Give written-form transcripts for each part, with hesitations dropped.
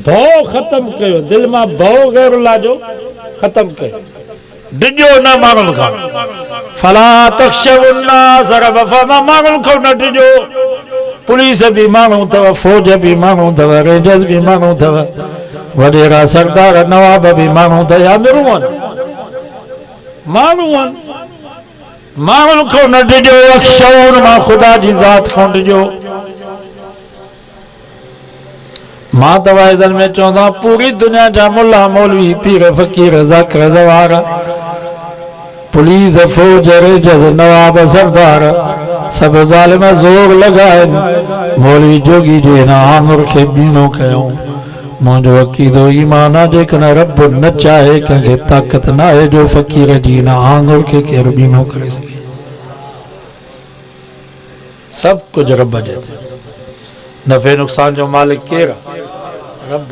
भौ खत्म कयो, दिल में भौ गैरुल्लाह जो खत्म कयो। डिजो न मांगल खा फला तख्शवुन्नास रबफमा मांगल खो न डिजो। पुलिस भी मांगू तव, फौज भी मांगू तव, रेंजर्स भी मांगू तव, वडेरा सरदार नवाब भी मांगू तव, या मिरुवन मांगून मांगल खो न डिजो। अक्षौन मां खुदा जी जात खो डिजो। मां तवाइजन में चौंदा पूरी दुनिया जा मुल्ला मौलवी पीर फकीर ज़ाकिर ज़वार पुलिस फौज रेंजर्स नवाब सरदार सब ज़ालिम ज़ोर लगाए मौलवी जोगी जे ना आंगुर के बीनो कयो। मुझो अकीदो ईमान आहे जेकन रब न चाहे कंहिंखे ताक़त न आहे जो फकीर जी ना आंगुर के केर बीनो करे सके। सब कुछ रब जे नफ़े नुक़सान जो मालिक केर रब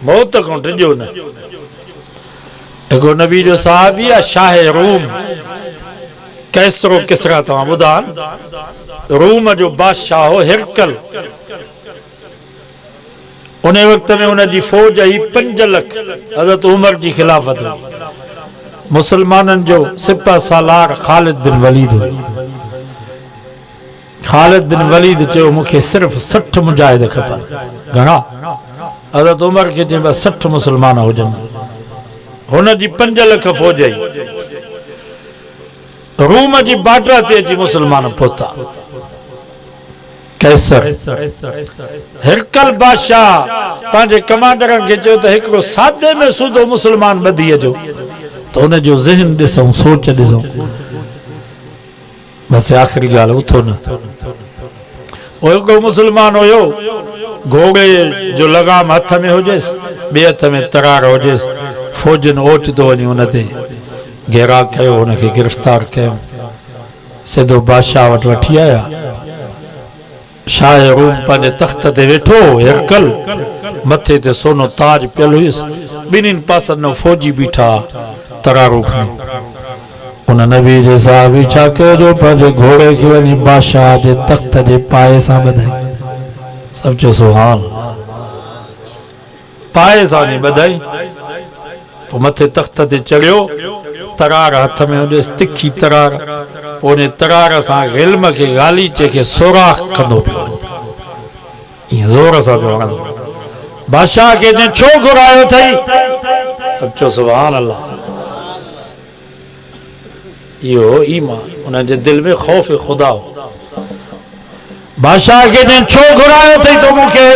मौत को डिजो न। एगो नबी जो साहबी आहे शाह रूम कैसरो किसरा तव्हां ॿुधान। रूम जो बादशाह हो हिरकल। उन वक्त में उनजी फौज ही 5 लाख हज़रत उमर जी खिलाफत हुई। मुसलमानन जो सिपह सालार खालिद बिन वलीद हुई। खालिद बिन वलीद चयो मूंखे सिर्फ 60 मुजाहिद खपनि। घणा? हज़रत उमर के चयो 60 मुसलमान हुजनि। हुन जी 5 लाख फौज आई रूम जी बार्डर ते अची मुसलमान पहुता। कैसर हिरकल बादशाह पंहिंजे कमांडरनि खे चयो त हिकिड़ो सादे में सूदो मुसलमान ॿधी अचो। त हुन जो ज़हन ॾिसूं, सोच ॾिसूं। बस आख़िरी ॻाल्हि उथो न। वो हिकिड़ो मुसलमान हुयो, घोड़े जो लगाम हथ में हुजेसि, ॿिए हथ में तरार हुजेसि। फौजनि ओचितो वञी हुन ते घेरा कयो, हुनखे गिरफ़्तार कयो, सिधो बादशाह वटि वठी आया। शाह रूम पंहिंजे तख़्त ते वेठो, हिरकल मथे ते सोनो ताज पियल हुयुसि, ॿिन्हिनि पासनि फौजी बीठा तरारू खणी। उन नबी जे साहबी छा कयो जो पंहिंजे घोड़े खे वञी बादशाह जे तख़्त जे पाए सां ॿधाई। सभु चयो सुभान। पाए सां वञी ॿधाई। पोइ मथे तख़्त ते चढ़ियो, तरार हथ में हुजेसि, तिखी तरार। पोइ उन तरार सां ग़िल्म खे गालीचे खे सोराख़ कंदो पियो ईअं ज़ोर सां पियो हणंदो। बादशाह खे चई छो घुरायो अथई? सभु चयो सुभान अल्लाह। इहो ईमान, उनजे दिल में ख़ौफ़ ख़ुदा हो। बादशाह खे चई छो घुरायो अथई तो मूंखे?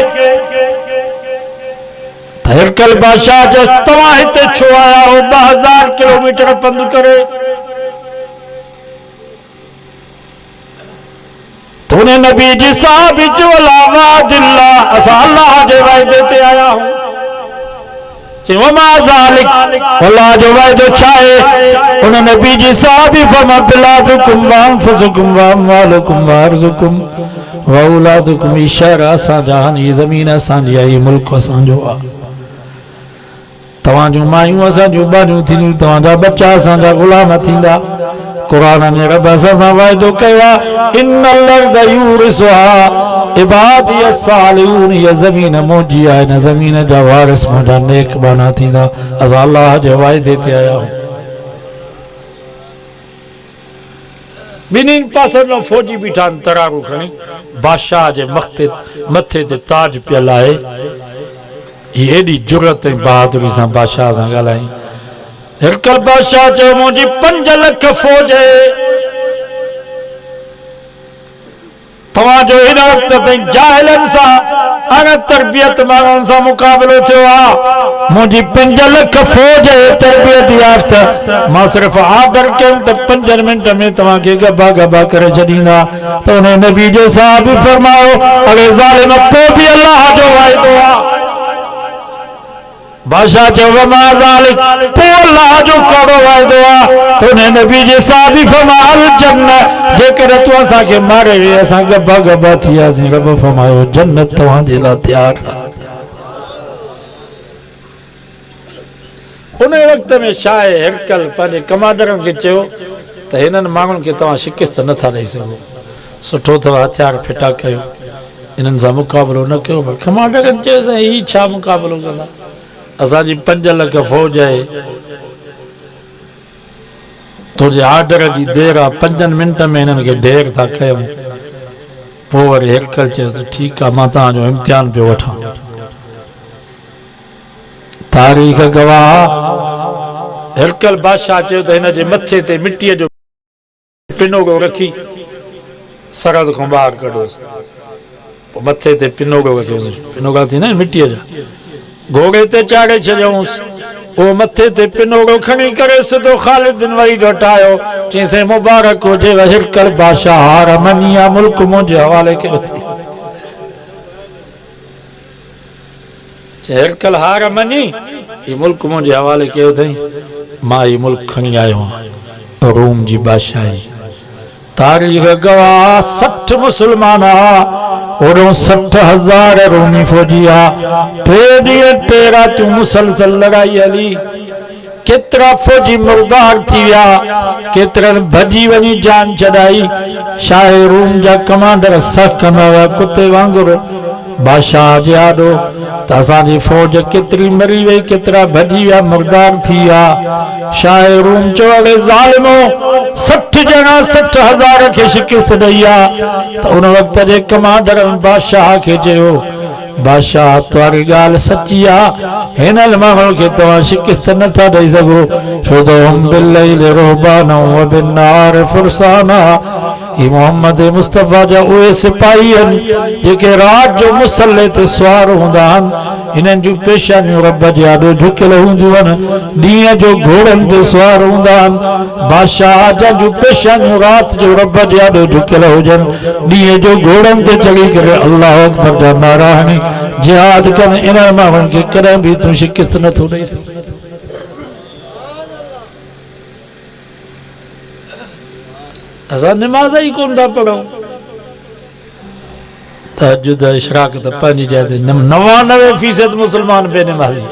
हिरकल बादशाह चयसि तव्हां हिते छो आया हो 2000 किलोमीटर पंधु करे? तूने नबी जी साहब जो अलावा दिल्ला असा अल्लाह जे वायदे ते आया हूं। चयो मा ज़ालिक अल्लाह जो वायदो छा है? उन नबी जी साहब फमा बिलादुकुम व अनफुसुकुम व अमवालुकुम व अर्जुकुम व औलादुकुम। ई शहर असां जहान, ई ज़मीन असां जी, ई मुल्क असां जो आ। तव्हां जूं मायूं असां जूं बानियूं थींदियूं, तव्हां जा बच्चा असां जा गुलाम थींदा। कुरान में रब असां सां वाइदो कयो आहे, इन्नल अर्ज़ यूरिसुहा इबादी अस्सालिहून। ये ज़मीन मुंहिंजी आहे, हिन ज़मीन जा वारिस मुंहिंजा नेक बाना थींदा। असां अल्लाह जे वाइदे ते आया आहियूं। ॿिन्हिनि पासनि फौजी बीठा आहिनि तरारू खणी। बादशाह जे मथे ते ताज पियल आहे। ये एडी जुरत ऐं बहादुरी सां बादशाह सां ॻाल्हाई। हिरकल बादशाह चयो मुंहिंजी 5 लाख फौज आहे। तव्हांजो हिन वक़्त ताईं जाहिलनि सां अण तरबियत माण्हुनि सां मुक़ाबिलो थियो आहे। मुंहिंजी 5 लाख फौज आहे तरबियत याफ़्ता। मां सिर्फ़ ऑर्डर कयुमि त 5 मिंट में तव्हांखे गबा गबा करे छॾींदा। त हुन नबी जे साहब बि फरमायो अरे ज़ालिम पोइ बि अल्लाह जो वाइदो आहे। बादशाह चयो मा ज़ालिक पोइ अल्लाह जो कहिड़ो वाइदो आहे? त हुन नबी जे साहब बि फरमायो जन्नत। जेकर तूं असांखे मारे वे असां गबा गबा थी वियासीं। रब फरमायो जन्नत तव्हांजे लाइ तयारु आहे। उन वक़्त में शाह हिरकल पंहिंजे कमांडरनि खे चयो त हिननि माण्हुनि खे तव्हां शिकिस्त नथा ॾेई सघो। सुठो अथव हथियार फिटा कयो। इन्हनि सां मुक़ाबिलो न कयो। कमांडरनि चयोसि ही छा मुक़ाबिलो कंदा, असांजी 5 लख फ़ौज आहे, तुंहिंजे आर्डर जी देरि आहे, 5 मिंट में हिननि खे ढेर था कयूं। पोइ वरी हिरकल चयोसि ठीकु आहे, मां तव्हांजो इम्तिहान पियो वठां। तारीख़ गवाह हिरकल बादशाह चयो त हिन जे मथे ते मिटीअ जो पिनोगो रखी सरहद खां ॿाहिरि कढोसि। पोइ मथे ते पिनोगो रखियोसि, पिनोगा थी न मिटीअ जा, घोड़े ते चाढ़े छॾियऊंसि। उहो मथे ते पिनोगो खणी करे सिधो ख़ालिद बिन वलीद वटि आयो। चईंसि मुबारक हुजे हिरकल बादशाह, हार मनी आहे, मुल्क मुंहिंजे हवाले कयो अथई। हिरकल हार मनी, ही मुल्क मुंहिंजे हवाले कयो अथई, मां ही मुल्क खणी आयो आहियां रूम जी बादशाही। तारीख़ गवाह 60 मुसलमान ओॾो 60,000 रोमी फौजी आहे। 3 ॾींहं 3 रातियूं मुसलसल लड़ाई हली। केतिरा फौजी मुर्दार थी विया, केतिरनि भॼी वञी जान छॾाई। शाह रूम जा कमांडर सख कंदा हुआ कुते वांगुरु बादशाह जे आॾो त असांजी फ़ौज केतिरी मरी वई, केतिरा भॼी विया, मुर्दार थी विया। शाह रूम चयो अड़े ज़ालिमो, 60 ॼणा 60,000 खे शिकिस्त ॾई आहे। त उन वक़्त जे कमांडर बादशाह खे चयो बादशाह तुम्हारी ॻाल्हि सची आहे, हिन माण्हुनि खे तव्हां शिकिस्त नथा ॾेई सघो, छो त हम बिल्लैल रुहबाना व बिन्नार फुरसाना। ही मोहम्मद मुस्तफ़ा जा उहे सिपाही आहिनि जेके रात जो मुसल्ले ते सुवार हूंदा आहिनि। हिननि जूं पेशानियूं रब जे आॾो झुकियल हूंदियूं आहिनि, ॾींहं जो घोड़नि ते सुवार हूंदा आहिनि। बादशाह जंहिंजूं पेशानियूं राति जो रब जे आॾो झुकियल हुजनि, ॾींहं जो घोड़नि ते चढ़ी करे अल्लाह अकबर जा नारा हणी जिहाद कनि। इन्हनि माण्हुनि खे कॾहिं बि तूं शिकिस्त नथो ॾेई सघे। असां निमाज़ ई कोन था पढ़ूं, तहज्जुद इशराक त पंहिंजी जाइ ते 99% मुसलमान बेनिमाज़ी।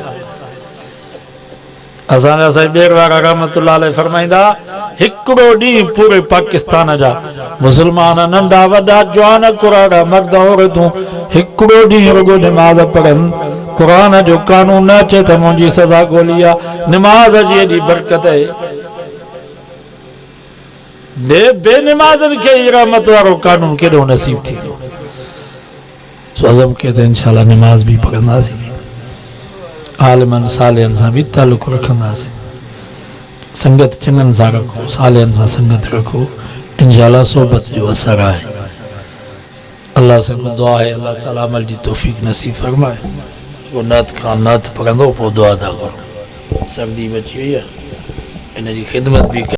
असांजा साईं ॿेर वारा रहमतुल्लाह अलैह फरमाईंदा, हिकिड़ो ॾींहुं पूरे पाकिस्तान जा मुसलमान नंढा वॾा जवान कुराड़ा मर्द औरतूं हिकिड़ो ॾींहुं रुगो निमाज़ पढ़नि। क़ुरान जो कानून न अचे त मुंहिंजी सज़ा ॻोल्ही आहे। निमाज़ जी एॾी बरकत आहे, बेनिमाज़नि खे रहमत वारो कानून केॾो नसीब थींदो। अज़म के त इंशाअल्लाह निमाज़ बि पढ़ंदासीं, आलिमनि सालिहनि सां बि तालुक़ रखंदासीं, संगत चङनि सां रखो, सालिहनि सां संगत रखो, इंशाअल्लाह सोबत जो असर आहे। अल्लाह से दुआ है अल्लाह ताला अमल जी तौफीक नसीब फरमाए। वो नात खान नात पढ़ंदो पोइ दुआ था करो। सर्दी बची वई आहे, इन जी ख़िदमत बि